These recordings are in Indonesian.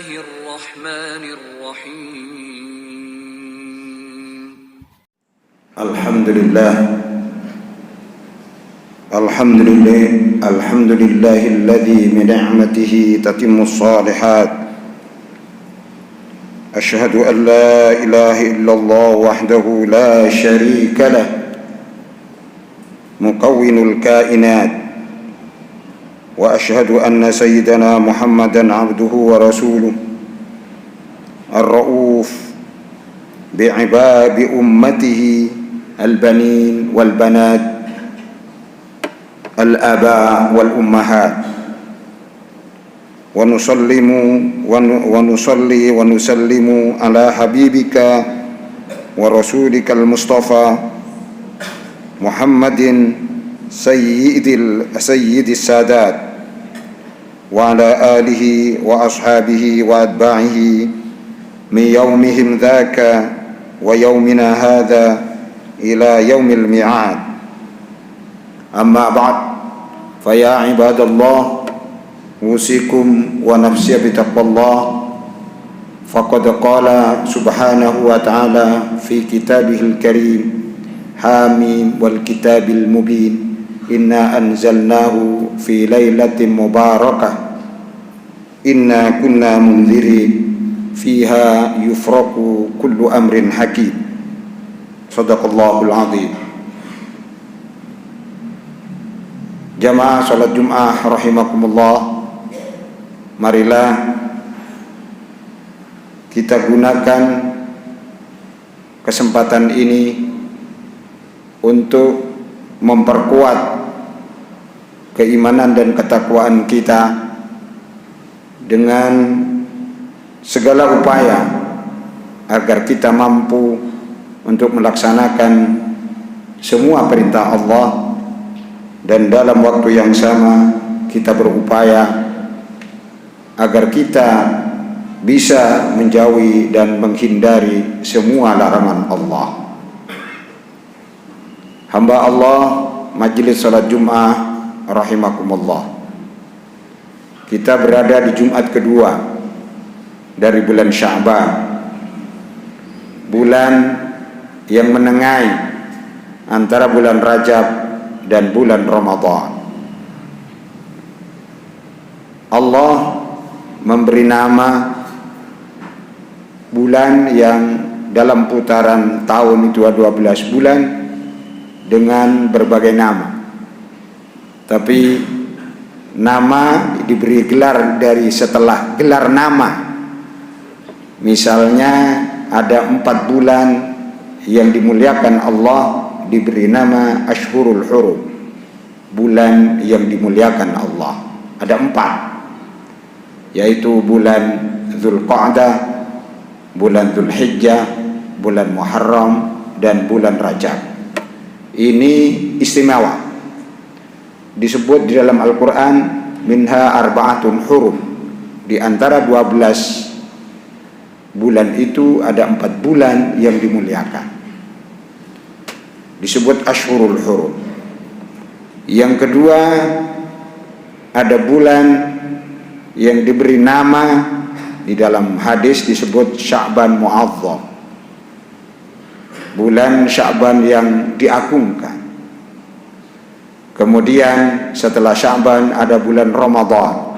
الله الرحمن الرحيم الحمد لله الذي بنعمته تتم الصالحات. أشهد أن لا إله إلا الله وحده لا شريك له مكون الكائنات. وأشهد أن سيدنا محمدا عبده ورسوله الرؤوف بعباد أمته البنين والبنات الآباء والأمهات. ونصلي ونسلم على حبيبك ورسولك المصطفى محمد سيد السادات وعلى آله وأصحابه وأتباعه من يومهم ذاك ويومنا هذا إلى يوم الميعاد. أما بعد، فيا عباد الله، أوصيكم ونفسي بتقوى الله. فقد قال سبحانه وتعالى في كتابه الكريم: حاميم والكتاب المبين إنا أنزلناه في ليلة مباركة إنا كنا منذرين فيها يفرق كل أمر حكيم. صدق الله العظيم. Jamaah salat Jum'ah rahimakumullah, marilah kita gunakan kesempatan ini untuk memperkuat keimanan dan ketakwaan kita dengan segala upaya agar kita mampu untuk melaksanakan semua perintah Allah, dan dalam waktu yang sama kita berupaya agar kita bisa menjauhi dan menghindari semua larangan Allah. Hamba Allah, Majelis Salat Jum'ah rahimakumullah, kita berada di Jumat kedua dari bulan Sya'ban, bulan yang menengahi antara bulan Rajab dan bulan Ramadan. Allah memberi nama bulan yang dalam putaran tahun itu 12 bulan dengan berbagai nama. Tapi nama diberi gelar dari setelah gelar nama. Misalnya ada 4 bulan yang dimuliakan Allah, diberi nama Ashhurul Hurum, bulan yang dimuliakan Allah. Ada 4, yaitu bulan Dzulqa'dah, bulan Dzulhijjah, bulan Muharram, dan bulan Rajab. Ini istimewa, disebut di dalam Al-Quran minha arba'atun hurum. Di antara 12 bulan itu ada 4 bulan yang dimuliakan, disebut Ashhurul Hurum. Yang kedua, ada bulan yang diberi nama di dalam hadis disebut Sya'ban Mu'azzam, bulan Sya'ban yang diagungkan. Kemudian setelah Sya'ban ada bulan Ramadan.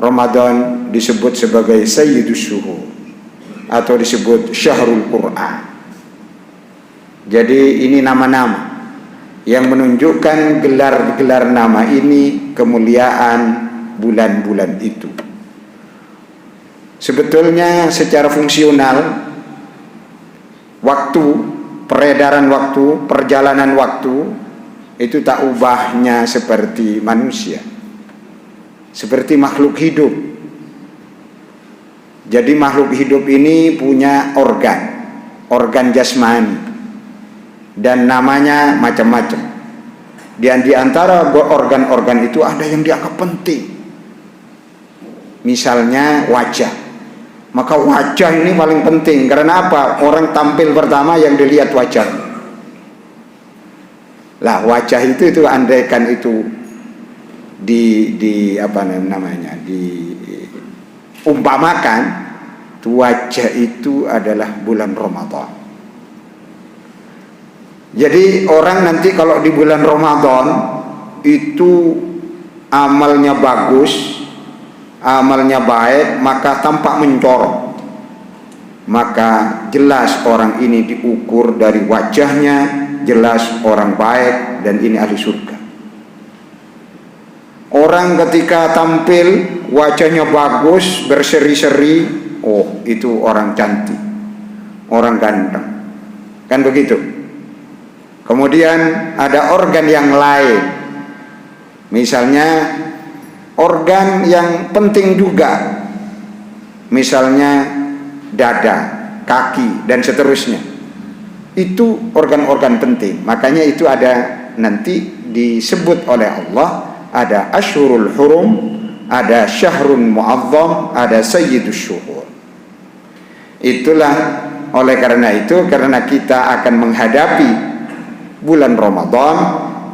Ramadan disebut sebagai Sayyidus Syuhur atau disebut Syahrul Quran. Jadi ini nama-nama yang menunjukkan gelar-gelar nama ini, kemuliaan bulan-bulan itu. Sebetulnya secara fungsional, waktu, peredaran waktu, perjalanan waktu itu tak ubahnya seperti manusia, seperti makhluk hidup. Jadi makhluk hidup ini punya organ jasmani, dan namanya macam-macam. Dan di antara organ-organ itu ada yang dianggap penting. Misalnya wajah. Maka wajah ini paling penting. Karena apa? Orang tampil pertama yang dilihat wajah. Lah wajah itu andaikan itu umpamakan wajah itu adalah bulan Ramadan. Jadi orang nanti kalau di bulan Ramadan itu amalnya bagus, amalnya baik, maka tampak mencorong. Maka jelas orang ini diukur dari wajahnya, jelas orang baik dan ini ahli surga. Orang ketika tampil wajahnya bagus, berseri-seri, oh itu orang cantik, orang ganteng, kan begitu. Kemudian ada organ yang lain, misalnya organ yang penting juga, misalnya dada, kaki dan seterusnya. Itu organ-organ penting. Makanya itu ada nanti disebut oleh Allah, ada Ashhurul Hurum, ada Syahrun Mu'azzam, ada Sayyidus Syuhur. Itulah oleh karena itu, karena kita akan menghadapi bulan Ramadan,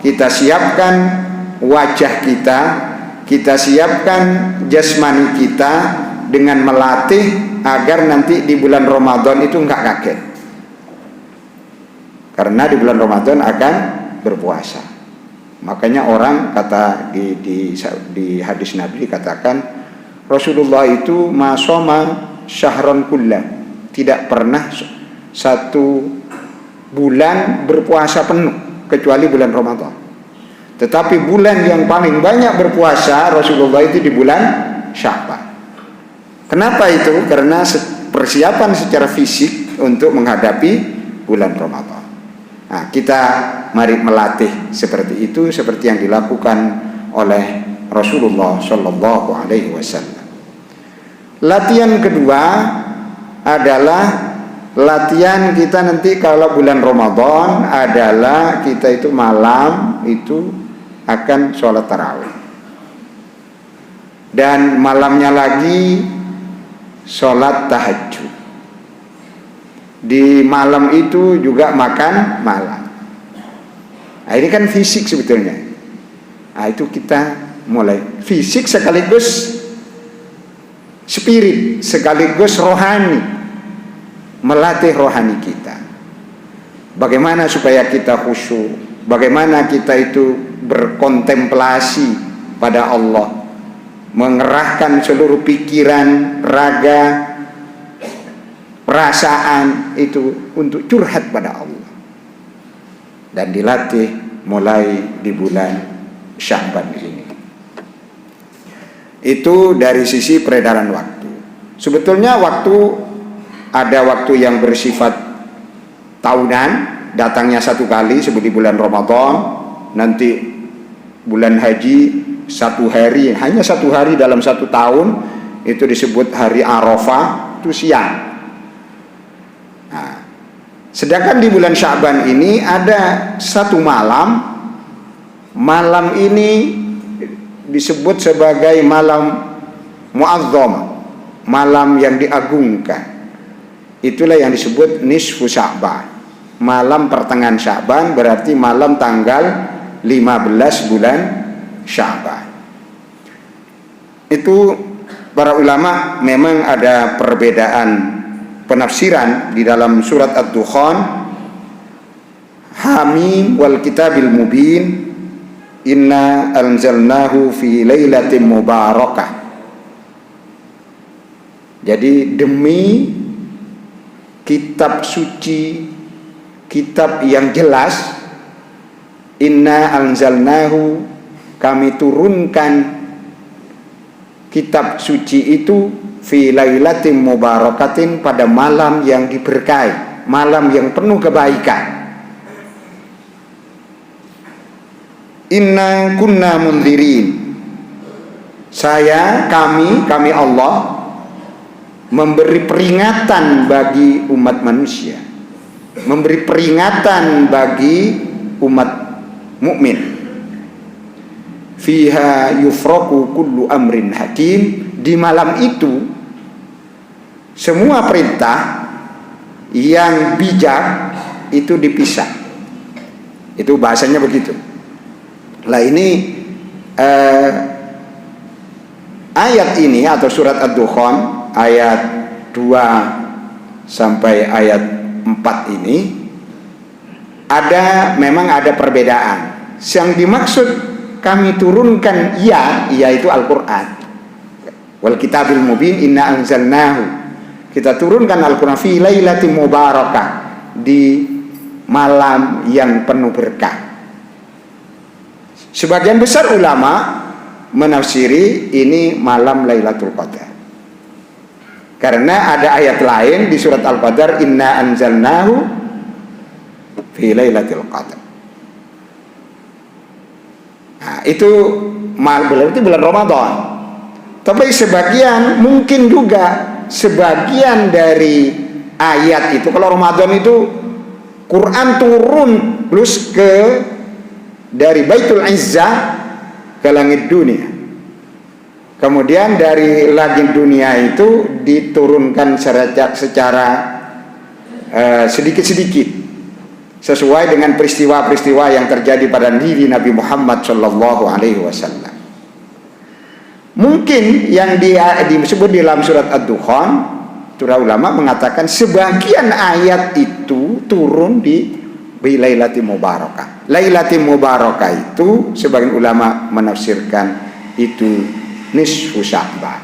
kita siapkan wajah kita siapkan jasmani kita dengan melatih agar nanti di bulan Ramadan itu enggak kaget. Karena di bulan Ramadan akan berpuasa. Makanya orang kata di hadis Nabi dikatakan Rasulullah itu masoma syahran kullah, tidak pernah satu bulan berpuasa penuh kecuali bulan Ramadan. Tetapi bulan yang paling banyak berpuasa Rasulullah itu di bulan Sya'ban. Kenapa itu? Karena persiapan secara fisik untuk menghadapi bulan Ramadan. Nah, kita mari melatih seperti itu, seperti yang dilakukan oleh Rasulullah Shallallahu Alaihi Wasallam. Latihan kedua adalah latihan kita nanti kalau bulan Ramadan adalah kita itu malam itu akan sholat tarawih, dan malamnya lagi sholat tahajud. Di malam itu juga makan malam. Nah, ini kan fisik sebetulnya. Nah, itu kita mulai fisik sekaligus spirit, sekaligus rohani, melatih rohani kita. Bagaimana supaya kita khusyuk, bagaimana kita itu berkontemplasi pada Allah, mengerahkan seluruh pikiran, raga, perasaan itu untuk curhat pada Allah, dan dilatih mulai di bulan Sya'ban ini. Itu dari sisi peredaran waktu. Sebetulnya ada waktu yang bersifat tahunan, datangnya satu kali seperti bulan Ramadan, nanti bulan haji satu hari, hanya satu hari dalam satu tahun, itu disebut hari Arafah, itu siang. Nah, sedangkan di bulan Sya'ban ini ada satu malam ini disebut sebagai malam mu'azzam, malam yang diagungkan. Itulah yang disebut nisfu Sya'ban, malam pertengahan Sya'ban, berarti malam tanggal 15 bulan Sya'ban. Itu para ulama memang ada perbedaan penafsiran di dalam surat Ad-Dukhan, Hamim wal kitabil mubin, inna anzalnahu fi lailatin mubarakah. Jadi demi kitab suci, kitab yang jelas, inna anzalnahu, kami turunkan kitab suci itu fi lailatin mubarakatin, pada malam yang diberkahi, malam yang penuh kebaikan. Inna kunna mundirin, kami Allah memberi peringatan bagi umat manusia, memberi peringatan bagi umat mukmin. Fiha yufraku kullu amrin hakim, di malam itu semua perintah yang bijak itu dipisah. Itu bahasanya begitu. Lah ini ayat ini atau surat Ad-Dukhan ayat 2 sampai ayat 4 ini memang ada perbedaan. Yang dimaksud kami turunkan itu Al-Quran. Wal kitabil mubin inna anzalnahu. Kita turunkan Al-Quran fi lailatin mubarakah, di malam yang penuh berkah. Sebagian besar ulama menafsiri ini malam Lailatul Qadar. Karena ada ayat lain di surat Al-Qadar, inna anzalnahu fi lailatul qadar. Nah, itu berarti bulan Ramadan. Tapi sebagian, mungkin juga sebagian dari ayat itu, kalau Ramadan itu Quran turun terus dari Baitul Izzah ke langit dunia. Kemudian dari langit dunia itu diturunkan secara sedikit-sedikit sesuai dengan peristiwa-peristiwa yang terjadi pada diri Nabi Muhammad Shallallahu Alaihi Wasallam. Mungkin yang disebut di dalam surat Ad-Dukhan, para ulama mengatakan sebagian ayat itu turun di Lailatul Mubarakah. Lailatul Mubarakah itu sebagian ulama menafsirkan itu nisfu Sya'ban.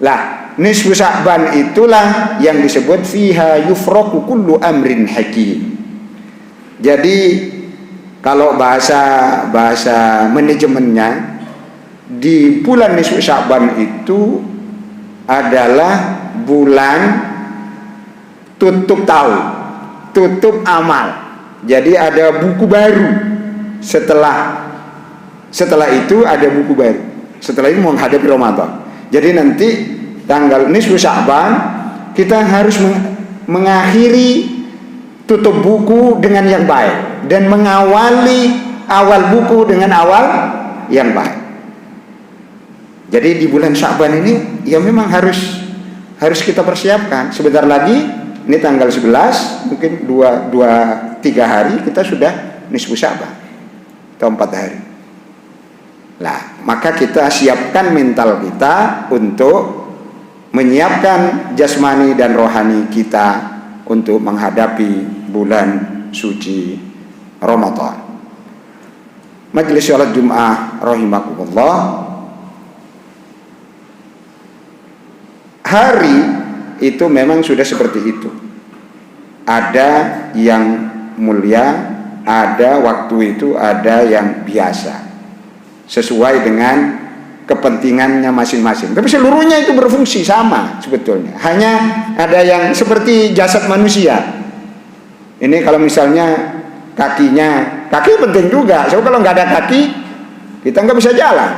Lah, nisfu Sya'ban itulah yang disebut fiha yufraqu kullu amrin hakim. Jadi kalau bahasa manajemennya, di bulan nisfu Sya'ban itu adalah bulan tutup tahun, tutup amal. Jadi ada buku baru. Setelah itu ada buku baru. Setelah ini menghadapi Ramadan. Jadi nanti tanggal nisfu Sya'ban kita harus mengakhiri tutup buku dengan yang baik dan mengawali awal buku dengan awal yang baik. Jadi di bulan Sya'ban ini ya memang harus kita persiapkan. Sebentar lagi, ini tanggal 11, mungkin 2-3 hari kita sudah nisfu Sya'ban atau 4 hari. Nah, maka kita siapkan mental kita untuk menyiapkan jasmani dan rohani kita untuk menghadapi bulan suci Ramadan. Majelis Salat Jum'ah rahimakumullah. Hari itu memang sudah seperti itu. Ada yang mulia, ada waktu itu ada yang biasa. Sesuai dengan kepentingannya masing-masing. Tapi seluruhnya itu berfungsi sama sebetulnya. Hanya ada yang seperti jasad manusia. Ini kalau misalnya kaki penting juga. So kalau nggak ada kaki, kita nggak bisa jalan.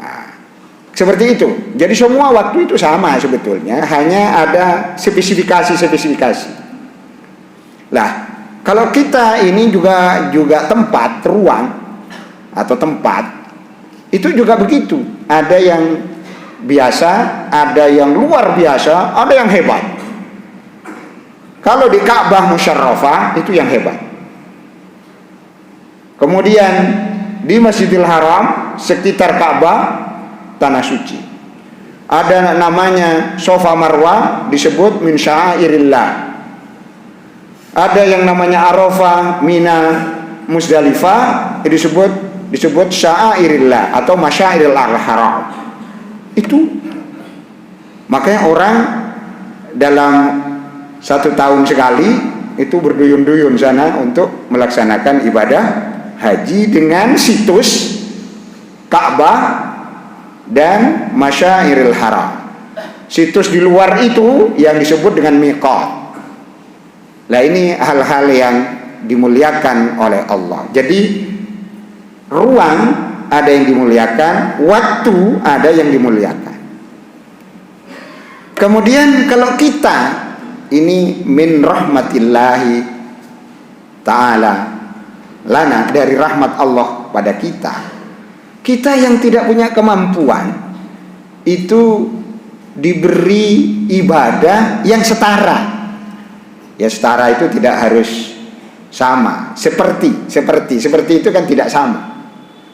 Nah, seperti itu. Jadi semua waktu itu sama sebetulnya. Hanya ada spesifikasi. Lah, kalau kita ini juga tempat, ruang atau tempat, itu juga begitu. Ada yang biasa, ada yang luar biasa, ada yang hebat. Kalau di Ka'bah Musyarrafah itu yang hebat. Kemudian di Masjidil Haram sekitar Ka'bah tanah suci. Ada namanya Safa Marwah disebut min sya'airillah. Ada yang namanya Arafah, Mina, Muzdalifah disebut sya'airillah atau masyairil haram. Itu makanya orang dalam 1 tahun sekali itu berduyun-duyun sana untuk melaksanakan ibadah haji dengan situs Ka'bah dan masyairil haram. Situs di luar itu yang disebut dengan miqat. Nah, ini hal-hal yang dimuliakan oleh Allah. Jadi ruang ada yang dimuliakan, waktu ada yang dimuliakan. Kemudian kalau kita ini min rahmatillahi ta'ala lana, dari rahmat Allah pada kita yang tidak punya kemampuan itu diberi ibadah yang setara. Ya, setara itu tidak harus sama. Seperti itu kan tidak sama.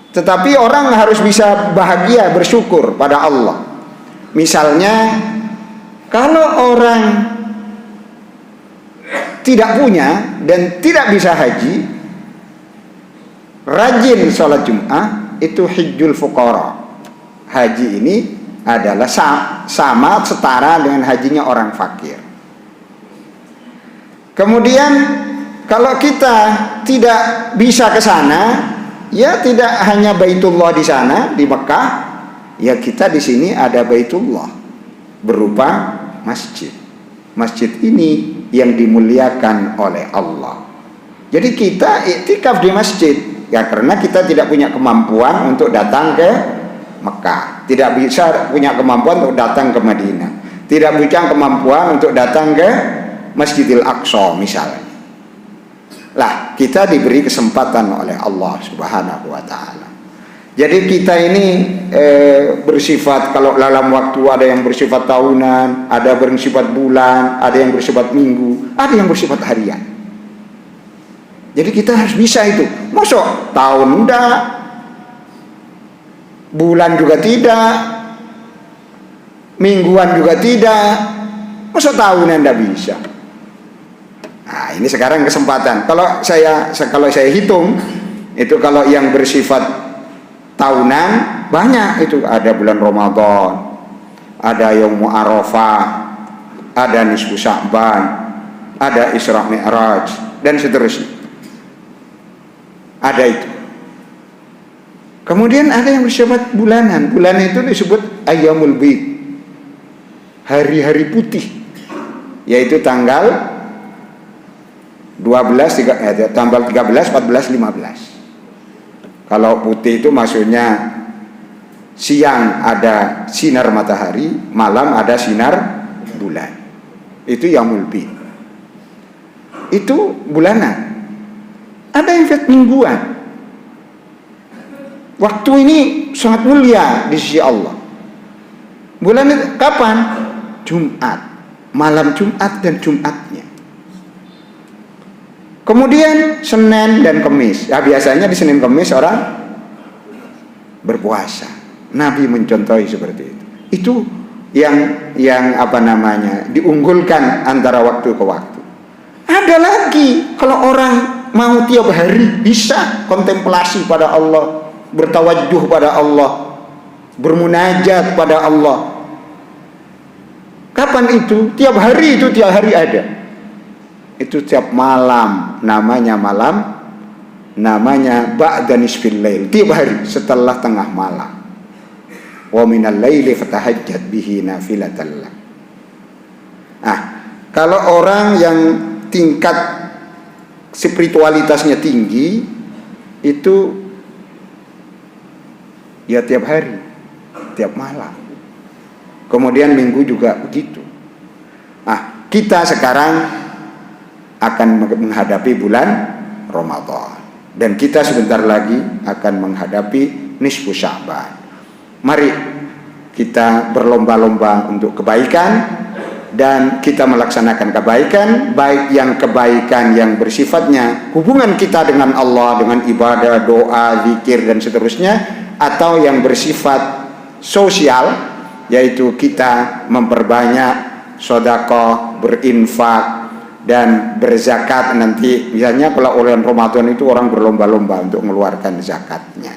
Tetapi orang harus bisa bahagia, bersyukur pada Allah. Misalnya, kalau orang tidak punya dan tidak bisa haji, rajin sholat Jum'ah, itu hijjul fuqara. Haji ini adalah sama setara dengan hajinya orang fakir. Kemudian kalau kita tidak bisa ke sana, ya tidak hanya Baitullah di sana di Mekah, ya kita di sini ada Baitullah berupa masjid. Masjid ini yang dimuliakan oleh Allah. Jadi kita iktikaf di masjid, ya karena kita tidak punya kemampuan untuk datang ke Mekah, tidak bisa punya kemampuan untuk datang ke Madinah, tidak punya kemampuan untuk datang ke Masjidil Aqsa misalnya. Lah, kita diberi kesempatan oleh Allah Subhanahu wa taala. Jadi kita ini bersifat, kalau dalam waktu ada yang bersifat tahunan, ada yang bersifat bulan, ada yang bersifat minggu, ada yang bersifat harian. Jadi kita harus bisa itu. Masuk tahun enggak, bulan juga tidak, mingguan juga tidak, masa tahunan enggak bisa. Nah, ini sekarang kesempatan. Kalau saya hitung itu, kalau yang bersifat tahunan banyak itu, ada bulan Ramadan, ada Yaum Arafah, ada Nisfu Sya'ban, ada Isra Mi'raj dan seterusnya. Ada itu. Kemudian ada yang bersifat bulanan. Bulan itu disebut Ayyamul Bid, hari-hari putih, yaitu tanggal 13, 14, 15. Kalau putih itu maksudnya siang ada sinar matahari, malam ada sinar bulan. Itu Yaumul Bid. Itu bulanan. Ada yang mingguan. Waktu ini sangat mulia di sisi Allah. Bulan itu kapan? Jumat, malam Jumat dan Jumatnya. Kemudian Senin dan Kamis. Ya, biasanya di Senin Kamis orang berpuasa. Nabi mencontohi seperti itu. Itu yang diunggulkan antara waktu ke waktu. Ada lagi, kalau orang mau tiap hari bisa kontemplasi pada Allah, bertawajuh pada Allah, bermunajat pada Allah. Kapan itu? Tiap hari itu, tiap hari ada. Itu tiap malam, namanya ba'da nisfil lail, tiap hari setelah tengah malam. Wa minal laili fatahajjat bihi nafilatan lak. Kalau orang yang tingkat spiritualitasnya tinggi, itu ya tiap hari, tiap malam. Kemudian minggu juga begitu. Kita sekarang akan menghadapi bulan Ramadan, dan kita sebentar lagi akan menghadapi Nisfu Sya'ban. Mari kita berlomba-lomba untuk kebaikan, dan kita melaksanakan kebaikan, baik yang kebaikan yang bersifatnya hubungan kita dengan Allah, dengan ibadah, doa, zikir dan seterusnya, atau yang bersifat sosial, yaitu kita memperbanyak sedekah, berinfak dan berzakat. Nanti misalnya kalau bulan Ramadan itu orang berlomba-lomba untuk mengeluarkan zakatnya.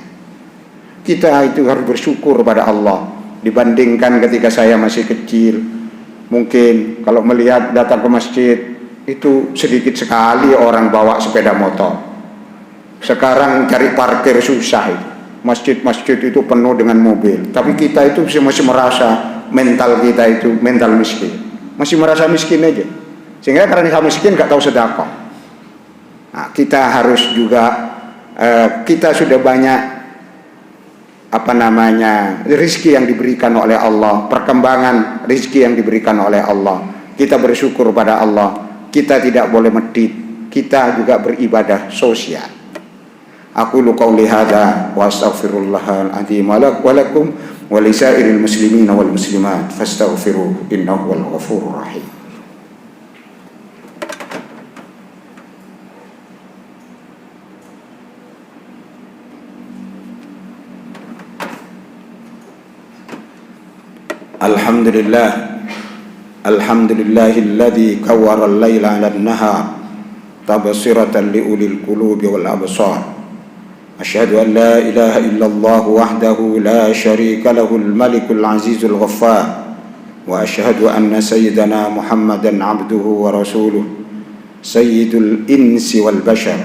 Kita itu harus bersyukur pada Allah. Dibandingkan ketika saya masih kecil, mungkin kalau melihat datang ke masjid itu sedikit sekali orang bawa sepeda motor. Sekarang cari parkir susah itu. Masjid-masjid itu penuh dengan mobil. Tapi kita itu masih merasa mental kita itu mental miskin. Masih merasa miskin aja. Sehingga karena miskin gak tahu sedekah. Kita harus juga kita sudah banyak rezeki yang diberikan oleh Allah, perkembangan rezeki yang diberikan oleh Allah. Kita bersyukur pada Allah. Kita tidak boleh medit. Kita juga beribadah sosial. Aqulu qouli hadza wa astaghfirullahal azim wa lakum wa lisairil muslimin wal muslimat fastaghfiruhu innahu wal ghafurur rahim. Alhamdulillahilladzi kawwara al-laila 'ala an-nahar tabsiratan liulil qulubi wal absar. Asyhadu an la ilaha illallah wahdahu la syarika lahul malikul azizul ghaffar. Wa asyhadu anna sayyidana Muhammadan 'abduhu wa rasuluh sayyidul insi wal bashar.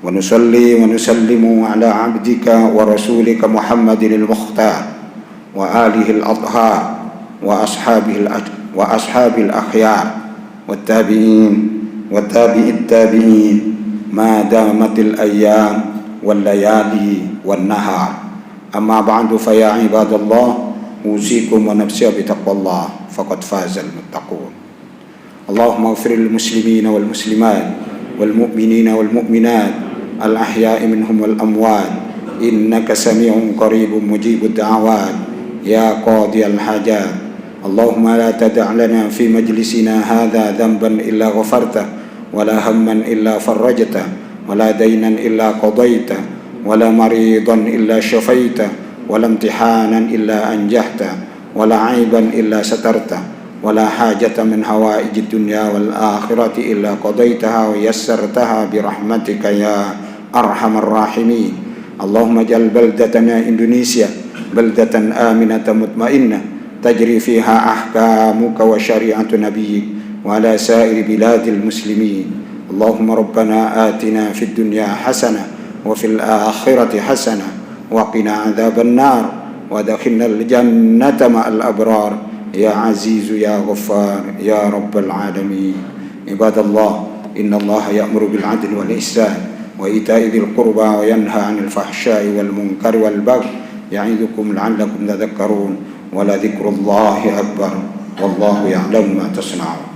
Wa nusalli wa nusallimu ala 'abdika wa rasulika Muhammadinil mukhtar wa alihi al-athhar wa ashabil akhyar wa tabi'in wa tabi'it tabi'in ma damatil ayyam wal layali wan nahar. Amma ba'du, fa ya ibadallah, usikum wa nafsi bi taqwallah, faqad fazal muttaqun. Allahumma ighfir lil muslimina wal muslimat wal mu'minina wal mu'minat al ahya'i minhum wal amwat innaka sami'un qaribun mujibud da'awat ya qadiyal hajat. Allahumma la tada' lana fi majlisina hadha dhanban illa ghafartah wa la hamman illa farajtah wa la daynan illa qadaitah wa la maridan illa shafaitah wa la imtihanan illa anjahtah wa la aiban illa satartah wa la hajatan min hawaijid dunya wal akhirati illa qadaitaha wa yassartaha bi rahmatika ya arhamar rahimin. Allahumma ja'al baldatana Indonesia baldatan aminatan mutmainnah tajri fiha ahkamuka wa syari'atu nabiyyik wa ala sa'iri biladil muslimin. Allahumma rabbana atina fid dunya hasanah wa fil akhirati hasanah wa qina adzaban nar wa adkhilnal jannata ma'al abrar ya azizu ya ghaffar ya rabbal alamin. Ibadallah, innallaha ya'muru bil 'adli wal ihsan wa ita'i dzil qurba wa yanha 'anil fahsya'i wal munkari wal baghi ya'idukum la'allakum tadhakkarun. Wa la dzikrullahi akbar wallahu ya'lamu ma tasna'un.